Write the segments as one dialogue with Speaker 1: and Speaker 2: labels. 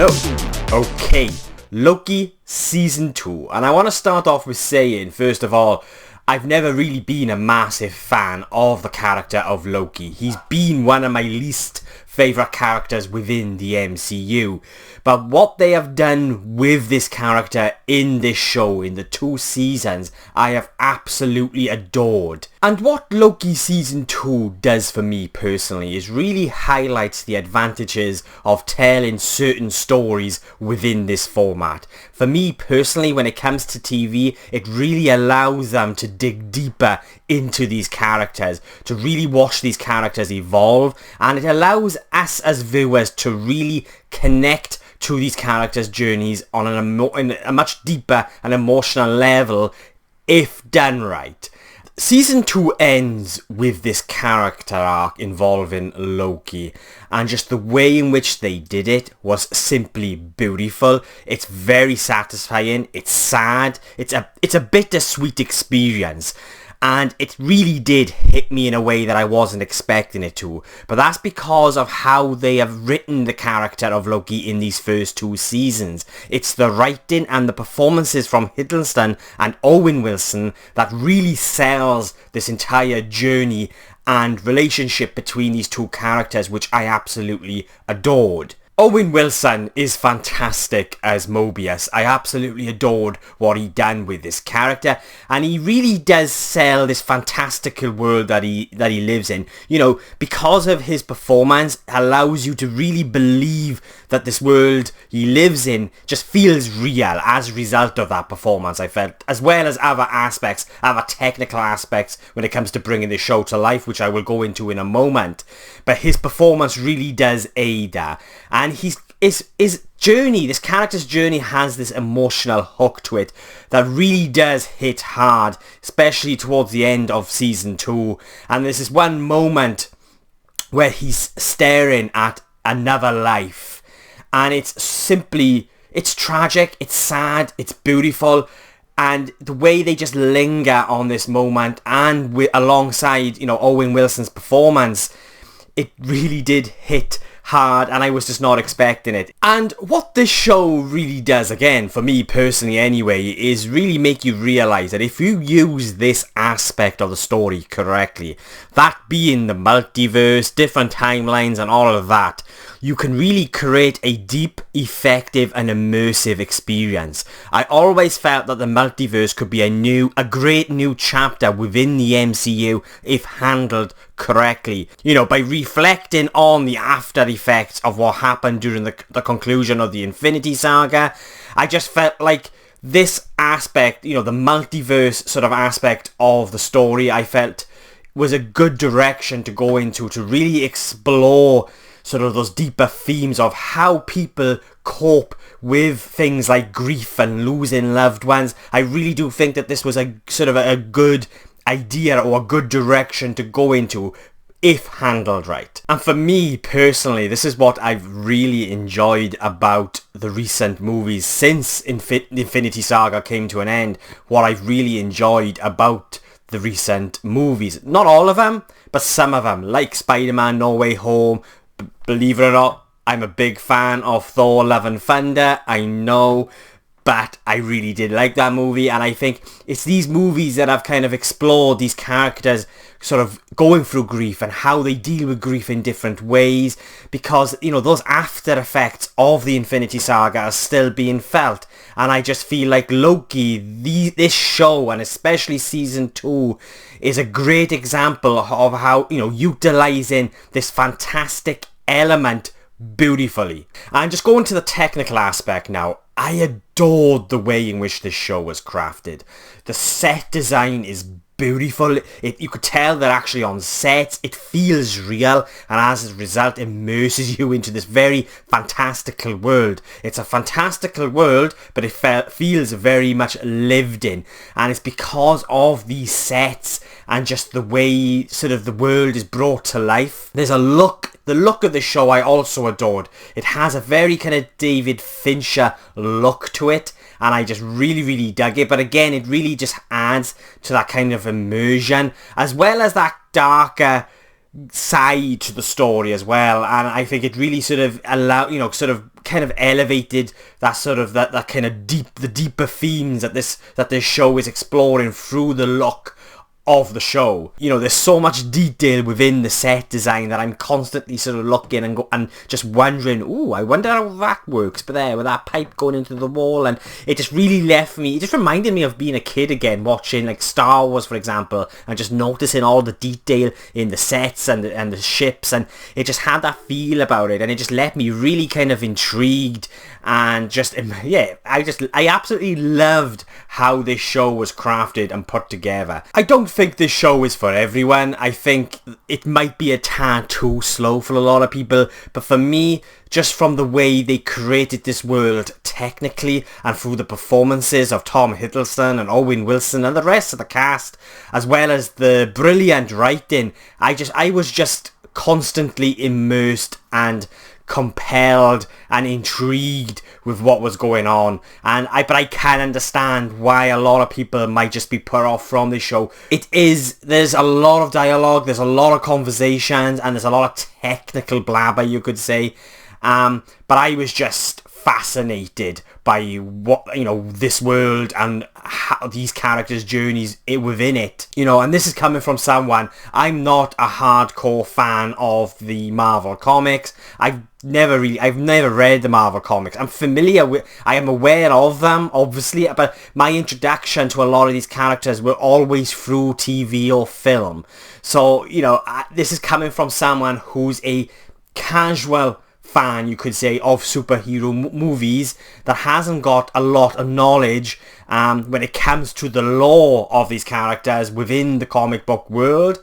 Speaker 1: Hello. Okay, Loki Season 2. And I want to start off with saying, first of all, I've never really been a massive fan of the character of Loki. He's been one of my least favourite characters within the MCU. But what they have done with this character in this show, in the 2 seasons, I have absolutely adored. And what Loki Season 2 does for me personally is really highlights the advantages of telling certain stories within this format. For me personally, when it comes to TV, it really allows them to dig deeper into these characters, to really watch these characters evolve, and it allows us as viewers to really connect to these characters' journeys on a much deeper and emotional level if done right. Season 2 ends with this character arc involving Loki, and just the way in which they did it was simply beautiful. It's very satisfying, it's sad, it's a bittersweet experience. And it really did hit me in a way that I wasn't expecting it to. But that's because of how they have written the character of Loki in these first 2 seasons. It's the writing and the performances from Hiddleston and Owen Wilson that really sells this entire journey and relationship between these 2 characters, which I absolutely adored. Owen Wilson is fantastic as Mobius. I absolutely adored what he done with this character, and he really does sell this fantastical world that he lives in. You know, because of his performance, allows you to really believe that this world he lives in just feels real as a result of that performance, I felt, as well as other aspects, other technical aspects when it comes to bringing the show to life, which I will go into in a moment. But his performance really does aid that. And his journey, this character's journey, has this emotional hook to it that really does hit hard, especially towards the end of Season 2. And there's this one moment where he's staring at another life. And it's tragic, it's sad, it's beautiful. And the way they just linger on this moment, and alongside, Owen Wilson's performance, it really did hit hard, and I was just not expecting it. And what this show really does, again, for me personally anyway, is really make you realise that if you use this aspect of the story correctly, that being the multiverse, different timelines and all of that, you can really create a deep, effective and immersive experience. I always felt that the multiverse could be a great new chapter within the MCU if handled correctly. By reflecting on the after effects of what happened during the conclusion of the Infinity Saga, I just felt like this aspect, the multiverse sort of aspect of the story, I felt was a good direction to go into, to really explore sort of those deeper themes of how people cope with things like grief and losing loved ones. I really do think that this was a sort of a good idea or a good direction to go into if handled right. And for me personally, this is what I've really enjoyed about the recent movies since Infinity Saga came to an end. What I've really enjoyed about the recent movies, not all of them, but some of them, like Spider-Man No Way Home. Believe it or not, I'm a big fan of Thor Love and Thunder, I know, but I really did like that movie, and I think it's these movies that have kind of explored these characters sort of going through grief and how they deal with grief in different ways, because, those after effects of the Infinity Saga are still being felt. And I just feel like Loki, this show, and especially Season 2, is a great example of how, utilising this fantastic element beautifully. And just going to the technical aspect now, I adored the way in which this show was crafted. The set design is beautiful. You could tell that actually on sets it feels real, and as a result immerses you into this very fantastical world. It's a fantastical world, but it feels very much lived in, and it's because of these sets and just the way sort of the world is brought to life. There's the look of the show I also adored. It has a very kind of David Fincher look to it, and I just really, really dug it. But again, it really just adds to that kind of immersion, as well as that darker side to the story as well, and I think it really sort of kind of elevated that sort of that kind of deeper themes that this show is exploring through the look of the show. There's so much detail within the set design that I'm constantly sort of looking and just wondering, I wonder how that works, but there with that pipe going into the wall, and it just really it just reminded me of being a kid again, watching like Star Wars, for example, and just noticing all the detail in the sets and the ships, and it just had that feel about it, and it just left me really kind of intrigued, and just, I absolutely loved how this show was crafted and put together. I don't think this show is for everyone. I think it might be a tad too slow for a lot of people, but for me, just from the way they created this world technically and through the performances of Tom Hiddleston and Owen Wilson and the rest of the cast, as well as the brilliant writing, I was just constantly immersed and compelled and intrigued with what was going on, but I can understand why a lot of people might just be put off from this show. There's a lot of dialogue, there's a lot of conversations, and there's a lot of technical blabber, you could say, but I was just fascinated by what this world and how these characters' journeys within it. And this is coming from someone, I'm not a hardcore fan of the Marvel comics. I've never read the Marvel comics. I am aware of them, obviously, but my introduction to a lot of these characters were always through TV or film. So, this is coming from someone who's a casual fan, you could say, of superhero movies that hasn't got a lot of knowledge when it comes to the lore of these characters within the comic book world.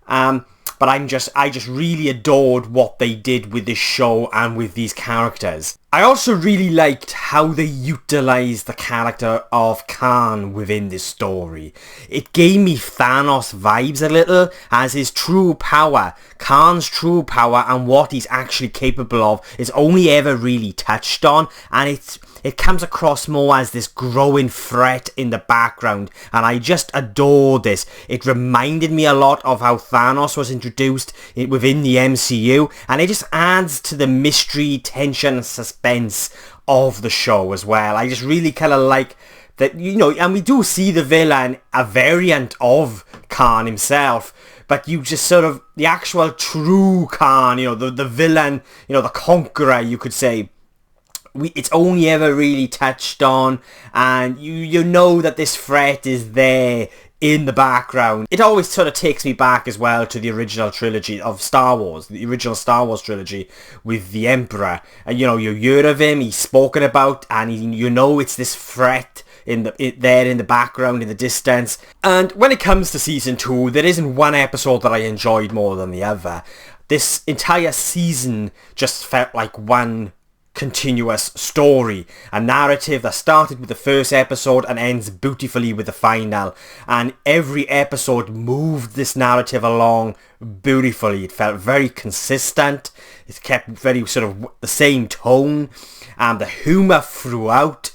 Speaker 1: But I just really adored what they did with this show and with these characters. I also really liked how they utilised the character of Quan within this story. It gave me Thanos vibes a little, as his true power, Quan's true power and what he's actually capable of is only ever really touched on, and it comes across more as this growing threat in the background, and I just adore this. It reminded me a lot of how Thanos was introduced within the MCU, and it just adds to the mystery, tension and suspense of the show as well. I just really kind of like that, and we do see the villain, a variant of Quan himself, but you just sort of, the actual true Quan, the villain, the conqueror, you could say, it's only ever really touched on, and you know that this threat is there in the background. It always sort of takes me back as well to the original trilogy of Star Wars, the original Star Wars trilogy with the Emperor. And you hear of him, he's spoken about, and it's this threat there in the background, in the distance. And when it comes to season 2, there isn't one episode that I enjoyed more than the other. This entire season just felt like one continuous story, a narrative that started with the first episode and ends beautifully with the final, and every episode moved this narrative along beautifully. It felt very consistent, it kept very sort of the same tone, and the humour throughout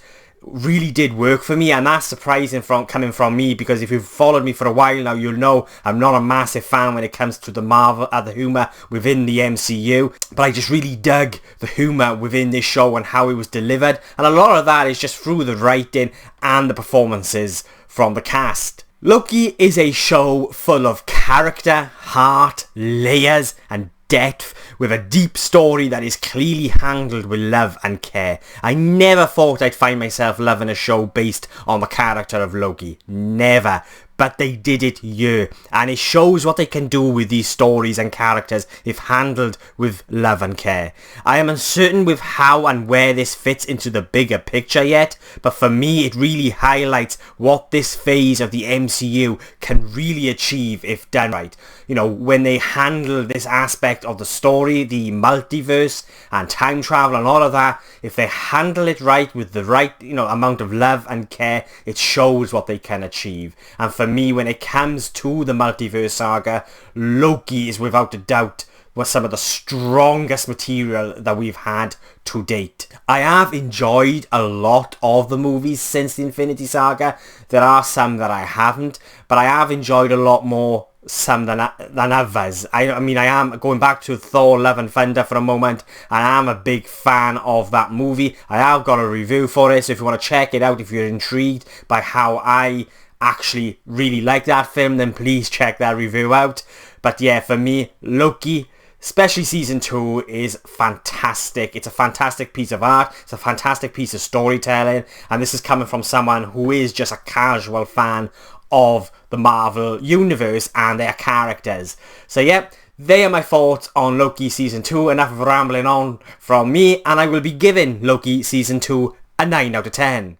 Speaker 1: really did work for me, and that's surprising coming from me, because if you've followed me for a while now, you'll know I'm not a massive fan when it comes to the humour within the MCU, but I just really dug the humour within this show and how it was delivered, and a lot of that is just through the writing and the performances from the cast. Loki is a show full of character, heart, layers and depth, with a deep story that is clearly handled with love and care. I never thought I'd find myself loving a show based on the character of Loki. Never. But they did it here, and it shows what they can do with these stories and characters if handled with love and care. I am uncertain with how and where this fits into the bigger picture yet, but for me it really highlights what this phase of the MCU can really achieve if done right. When they handle this aspect of the story, the multiverse and time travel and all of that, if they handle it right with the right amount of love and care, it shows what they can achieve. And for me, when it comes to the multiverse saga, Loki is without a doubt was some of the strongest material that we've had to date. I have enjoyed a lot of the movies since the Infinity Saga. There are some that I haven't, but I have enjoyed a lot more some than others. I mean, I am going back to Thor Love and Thunder for a moment. I am a big fan of that movie. I have got a review for it, so if you want to check it out, if you're intrigued by how I actually really like that film, then please check that review out. But yeah, for me, Loki, especially season 2, is fantastic. It's a fantastic piece of art. It's a fantastic piece of storytelling. And this is coming from someone who is just a casual fan of the Marvel Universe and their characters. So yeah, they are my thoughts on Loki Season 2. Enough of rambling on from me, and I will be giving Loki Season 2 a 9 out of 10.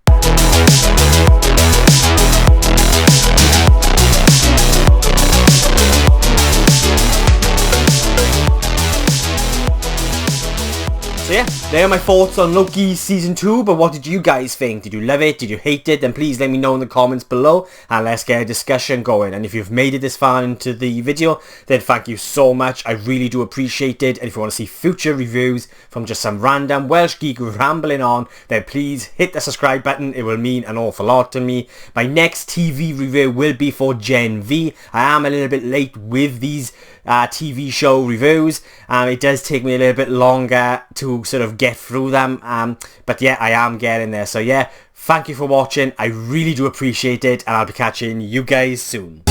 Speaker 1: So yeah, there are my thoughts on Loki Season 2, but what did you guys think? Did you love it? Did you hate it? Then please let me know in the comments below, and let's get a discussion going. And if you've made it this far into the video, then thank you so much. I really do appreciate it. And if you want to see future reviews from just some random Welsh geek rambling on, then please hit the subscribe button. It will mean an awful lot to me. My next TV review will be for Gen V. I am a little bit late with these TV show reviews. It does take me a little bit longer to sort of get through them, but yeah, I am getting there. So yeah, thank you for watching. I really do appreciate it, and I'll be catching you guys soon.